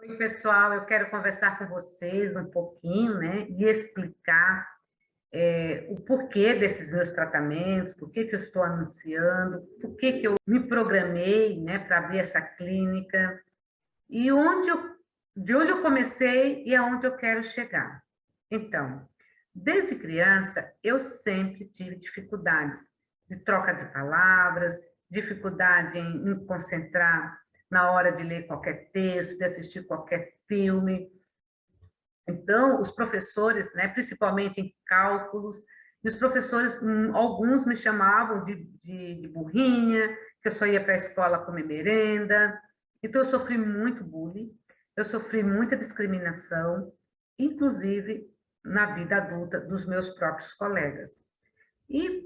Oi, pessoal, eu quero conversar com vocês um pouquinho, né, e explicar o porquê desses meus tratamentos, por que que eu estou anunciando, por que que eu me programei, né, para abrir essa clínica e de onde eu comecei e aonde eu quero chegar. Então, desde criança, eu sempre tive dificuldades de troca de palavras, dificuldade em me concentrar na hora de ler qualquer texto, de assistir qualquer filme. Então, os professores, né, principalmente em cálculos, e os professores, alguns me chamavam de burrinha, que eu só ia para a escola comer merenda. Então, eu sofri muito bullying, eu sofri muita discriminação, inclusive na vida adulta dos meus próprios colegas. E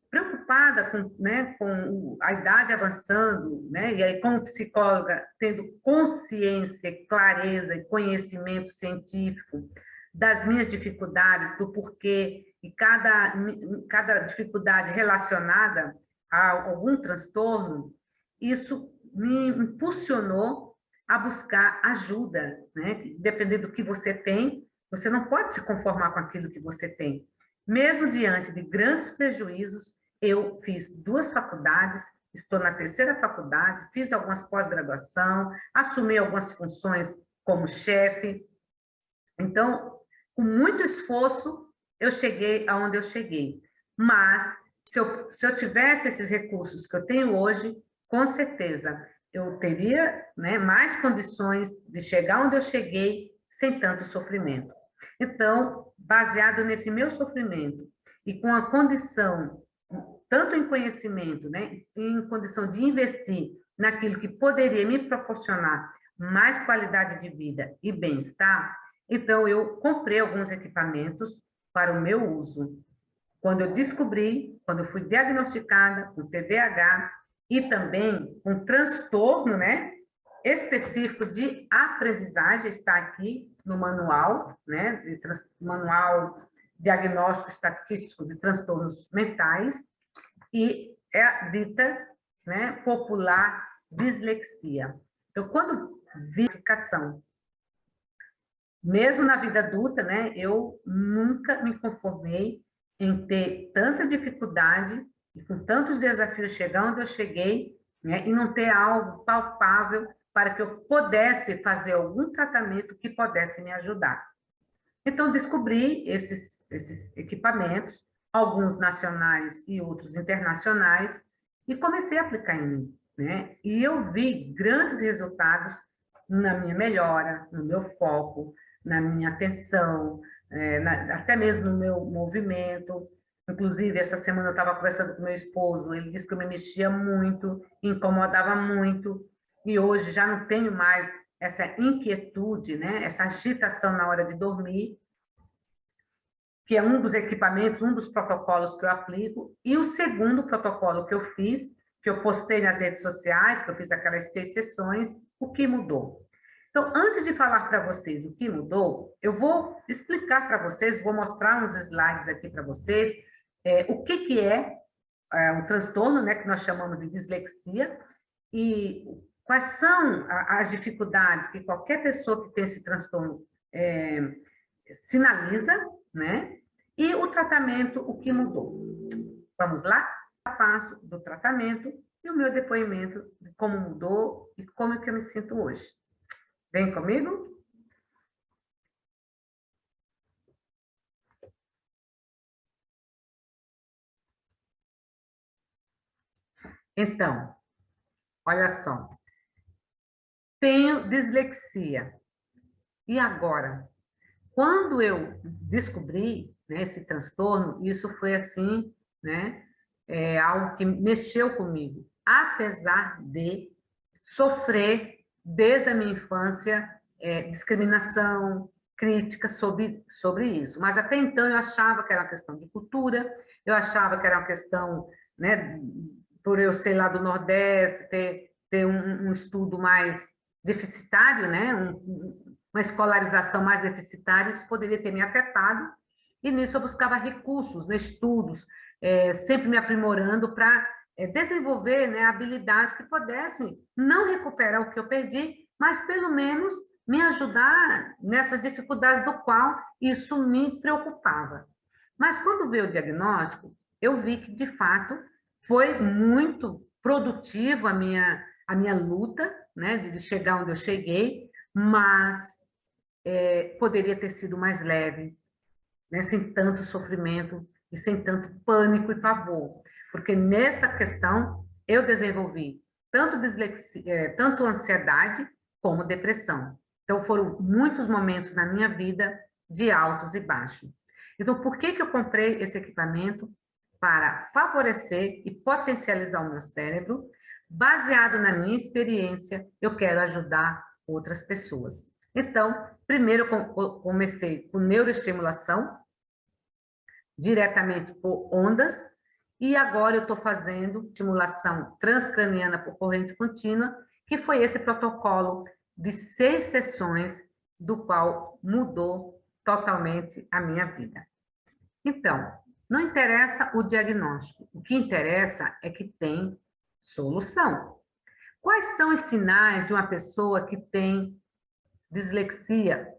preocupada com, né, com a idade avançando, né, e aí como psicóloga, tendo consciência, clareza e conhecimento científico das minhas dificuldades, do porquê, e cada dificuldade relacionada a algum transtorno, isso me impulsionou a buscar ajuda, né? Dependendo do que você tem, você não pode se conformar com aquilo que você tem. Mesmo diante de grandes prejuízos, eu fiz 2 faculdades, estou na 3ª faculdade, fiz algumas pós-graduação, assumi algumas funções como chefe. Então, com muito esforço, eu cheguei aonde eu cheguei. Mas, se eu tivesse esses recursos que eu tenho hoje, com certeza, eu teria, né, mais condições de chegar onde eu cheguei sem tanto sofrimento. Então, baseado nesse meu sofrimento e com a condição, tanto em conhecimento, né, em condição de investir naquilo que poderia me proporcionar mais qualidade de vida e bem-estar, então eu comprei alguns equipamentos para o meu uso. Quando eu fui diagnosticada com TDAH e também com transtorno, né, específico de aprendizagem, está aqui no manual, né, manual diagnóstico estatístico de transtornos mentais, e é a dita, né, popular dislexia. Então, quando vi a identificação, mesmo na vida adulta, né, eu nunca me conformei em ter tanta dificuldade e com tantos desafios chegar onde eu cheguei, né, e não ter algo palpável para que eu pudesse fazer algum tratamento que pudesse me ajudar. Então, descobri esses equipamentos, alguns nacionais e outros internacionais, e comecei a aplicar em mim, né? E eu vi grandes resultados na minha melhora, no meu foco, na minha atenção, até mesmo no meu movimento. Inclusive, essa semana eu estava conversando com meu esposo, ele disse que eu me mexia muito, incomodava muito, e hoje já não tenho mais essa inquietude, né? Essa agitação na hora de dormir, que é um dos equipamentos, um dos protocolos que eu aplico. E o segundo protocolo que eu fiz, que eu postei nas redes sociais, que eu fiz aquelas 6 sessões, o que mudou? Então, antes de falar para vocês o que mudou, eu vou explicar para vocês, vou mostrar uns slides aqui para vocês, o que é um transtorno, né, que nós chamamos de dislexia, e quais são as dificuldades que qualquer pessoa que tem esse transtorno sinaliza, né? E o tratamento, o que mudou. Vamos lá? Passo do tratamento e o meu depoimento de como mudou e como é que eu me sinto hoje. Vem comigo? Então, olha só. Tenho dislexia. E agora? Quando eu descobri, né, esse transtorno, isso foi assim, né, algo que mexeu comigo, apesar de sofrer desde a minha infância discriminação, crítica sobre isso. Mas até então eu achava que era uma questão de cultura, eu achava que era uma questão, né, por eu ser lá do Nordeste, ter um estudo mais deficitário, né, uma escolarização mais deficitária, isso poderia ter me afetado, e nisso eu buscava recursos, né, estudos, sempre me aprimorando para desenvolver, né, habilidades que pudessem não recuperar o que eu perdi, mas pelo menos me ajudar nessas dificuldades do qual isso me preocupava. Mas quando veio o diagnóstico, eu vi que, de fato, foi muito produtivo a minha luta, né, de chegar onde eu cheguei, mas poderia ter sido mais leve, né, sem tanto sofrimento e sem tanto pânico e pavor. Porque nessa questão eu desenvolvi tanto dislexia, tanto ansiedade como depressão. Então foram muitos momentos na minha vida de altos e baixos. Então por que eu comprei esse equipamento? Para favorecer e potencializar o meu cérebro, baseado na minha experiência, eu quero ajudar outras pessoas. Então, primeiro eu comecei com neuroestimulação, diretamente por ondas, e agora eu estou fazendo estimulação transcraniana por corrente contínua, que foi esse protocolo de 6 sessões, do qual mudou totalmente a minha vida. Então, não interessa o diagnóstico, o que interessa é que tem solução. Quais são os sinais de uma pessoa que tem dislexia?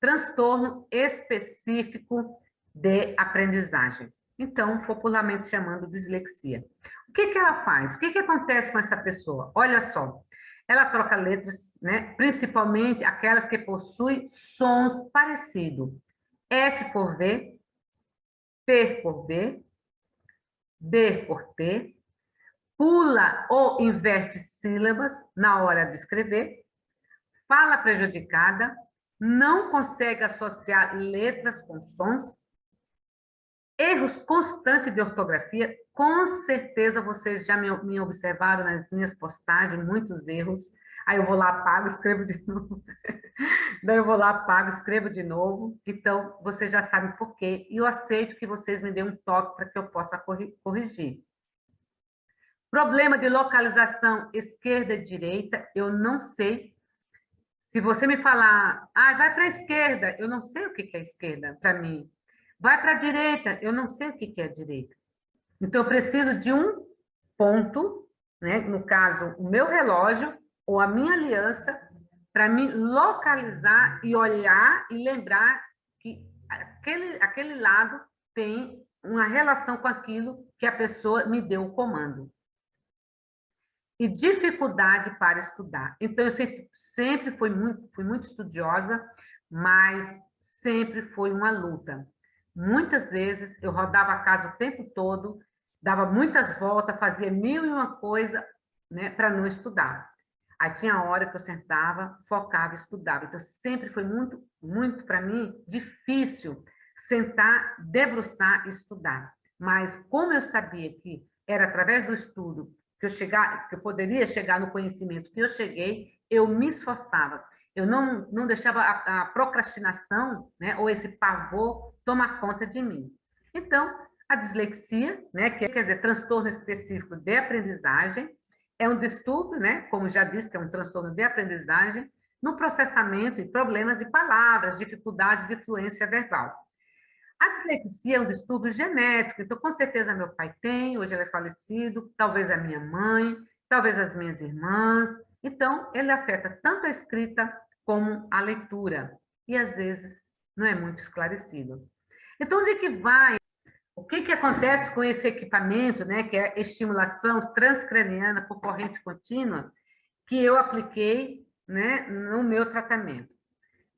Transtorno específico de aprendizagem. Então, popularmente chamando dislexia. O que ela faz? O que acontece com essa pessoa? Olha só, ela troca letras, né? Principalmente aquelas que possuem sons parecidos. F por V, P por B, D por T, pula ou inverte sílabas na hora de escrever, fala prejudicada, não consegue associar letras com sons, erros constantes de ortografia, com certeza vocês já me observaram nas minhas postagens, muitos erros, aí eu vou lá, apago, escrevo de novo, daí eu vou lá, apago, escrevo de novo, então vocês já sabem por quê, e eu aceito que vocês me deem um toque para que eu possa corrigir. Problema de localização esquerda e direita, eu não sei. Se você me falar, vai para a esquerda, eu não sei o que é esquerda para mim. Vai para a direita, eu não sei o que é direita. Então, eu preciso de um ponto, né? No caso, o meu relógio ou a minha aliança, para me localizar e olhar e lembrar que aquele lado tem uma relação com aquilo que a pessoa me deu o comando. E dificuldade para estudar. Então, eu sempre fui muito estudiosa, mas sempre foi uma luta. Muitas vezes eu rodava a casa o tempo todo, dava muitas voltas, fazia mil e uma coisa, né, para não estudar. Aí tinha hora que eu sentava, focava, estudava. Então, sempre foi muito para mim difícil sentar, debruçar e estudar. Mas como eu sabia que era através do estudo que eu poderia chegar no conhecimento que eu cheguei, eu me esforçava. Eu não deixava a procrastinação, né, ou esse pavor tomar conta de mim. Então, a dislexia, né, que quer dizer transtorno específico de aprendizagem, é um distúrbio, né, como já disse, que é um transtorno de aprendizagem, no processamento e problemas de palavras, dificuldades de fluência verbal. A dislexia é um distúrbio genético, então com certeza meu pai tem, hoje ele é falecido, talvez a minha mãe, talvez as minhas irmãs. Então, ele afeta tanto a escrita como a leitura, e às vezes não é muito esclarecido. Então, onde que vai? O que acontece com esse equipamento, né, que é a estimulação transcraniana por corrente contínua, que eu apliquei, né, no meu tratamento?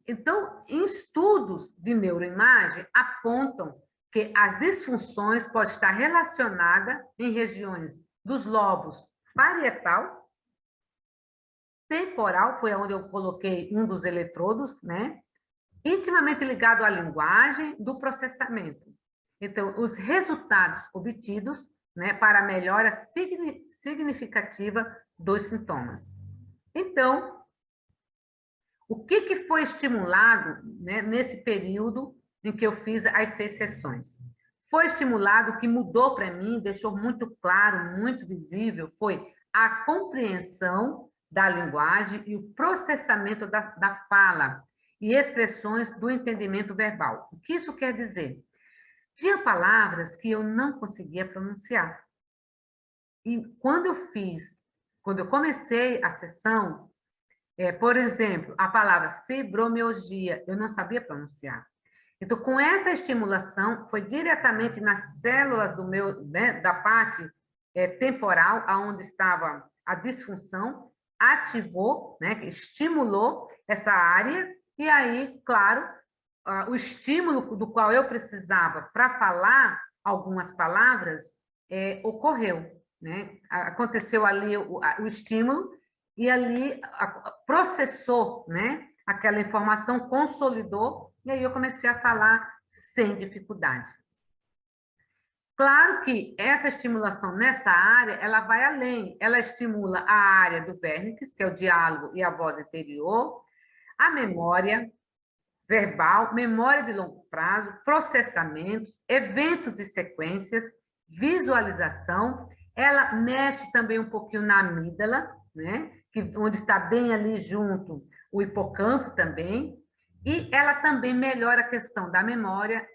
Então, estudos de neuroimagem apontam que as disfunções podem estar relacionadas em regiões dos lobos parietal, temporal, foi onde eu coloquei um dos eletrodos, né? Intimamente ligado à linguagem do processamento. Então, os resultados obtidos, né, para a melhora significativa dos sintomas. Então, o que foi estimulado, né, nesse período em que eu fiz as 6 sessões? Foi estimulado, o que mudou para mim, deixou muito claro, muito visível, foi a compreensão da linguagem e o processamento da fala e expressões do entendimento verbal. O que isso quer dizer? Tinha palavras que eu não conseguia pronunciar. E quando eu comecei a sessão, Por exemplo, a palavra fibromialgia, eu não sabia pronunciar. Então, com essa estimulação, foi diretamente na célula do meu, né, da parte temporal, aonde estava a disfunção, ativou, né, estimulou essa área, e aí, claro, o estímulo do qual eu precisava para falar algumas palavras ocorreu, né? Aconteceu ali o estímulo e ali processou, né? Aquela informação, consolidou, e aí eu comecei a falar sem dificuldade. Claro que essa estimulação nessa área, ela vai além, ela estimula a área do vérnix, que é o diálogo e a voz interior, a memória verbal, memória de longo prazo, processamentos, eventos e sequências, visualização, ela mexe também um pouquinho na amígdala, né? Onde está bem ali junto o hipocampo também, e ela também melhora a questão da memória,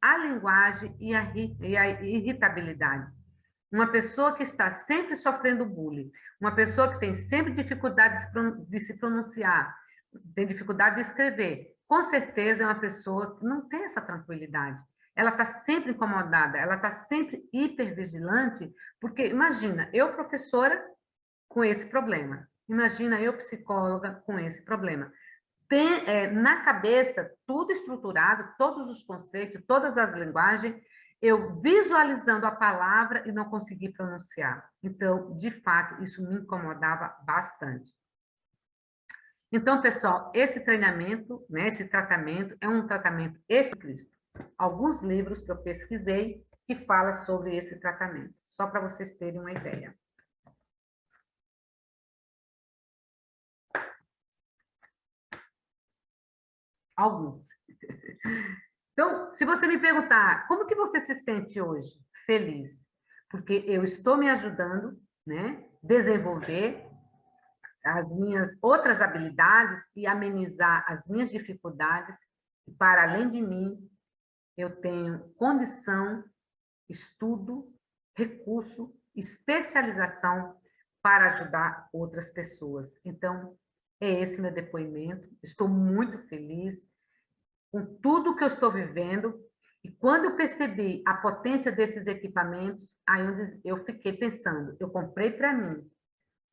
a linguagem e a irritabilidade. Uma pessoa que está sempre sofrendo bullying, uma pessoa que tem sempre dificuldade de se pronunciar, tem dificuldade de escrever, com certeza é uma pessoa que não tem essa tranquilidade. Ela está sempre incomodada, ela está sempre hipervigilante, porque imagina, eu professora com esse problema, imagina eu psicóloga com esse problema. Tem na cabeça tudo estruturado, todos os conceitos, todas as linguagens, eu visualizando a palavra e não consegui pronunciar. Então, de fato, isso me incomodava bastante. Então, pessoal, esse treinamento, né, esse tratamento é um tratamento eficaz. Alguns livros que eu pesquisei que falam sobre esse tratamento, só para vocês terem uma ideia. Alguns. Então, se você me perguntar, como que você se sente hoje? Feliz. Porque eu estou me ajudando, né, desenvolver as minhas outras habilidades e amenizar as minhas dificuldades. E para além de mim, eu tenho condição, estudo, recurso, especialização para ajudar outras pessoas. Então, é esse meu depoimento. Estou muito feliz com tudo que eu estou vivendo. E quando eu percebi a potência desses equipamentos, aí eu fiquei pensando, eu comprei para mim,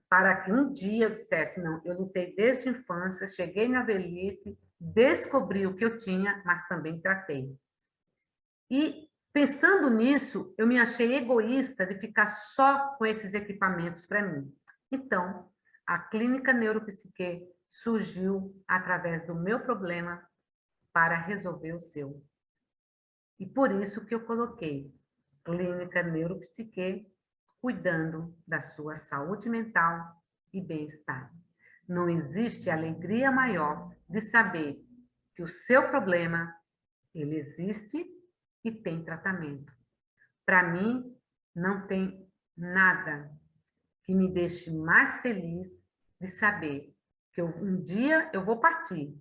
para que um dia eu dissesse, não, eu lutei desde a infância, cheguei na velhice, descobri o que eu tinha, mas também tratei. E pensando nisso, eu me achei egoísta de ficar só com esses equipamentos para mim. Então, a Clínica Neuropsique surgiu através do meu problema para resolver o seu. E por isso que eu coloquei Clínica Neuropsique, cuidando da sua saúde mental e bem-estar. Não existe alegria maior de saber que o seu problema, ele existe e tem tratamento. Para mim, não tem nada que me deixe mais feliz de saber que um dia eu vou partir,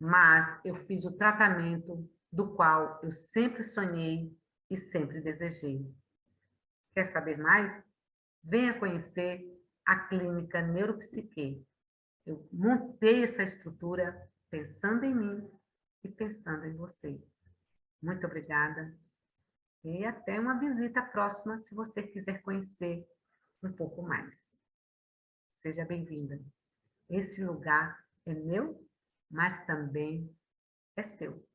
mas eu fiz o tratamento do qual eu sempre sonhei e sempre desejei. Quer saber mais? Venha conhecer a Clínica Neuropsique. Eu montei essa estrutura pensando em mim e pensando em você. Muito obrigada e até uma visita próxima, se você quiser conhecer um pouco mais. Seja bem-vinda. Esse lugar é meu, mas também é seu.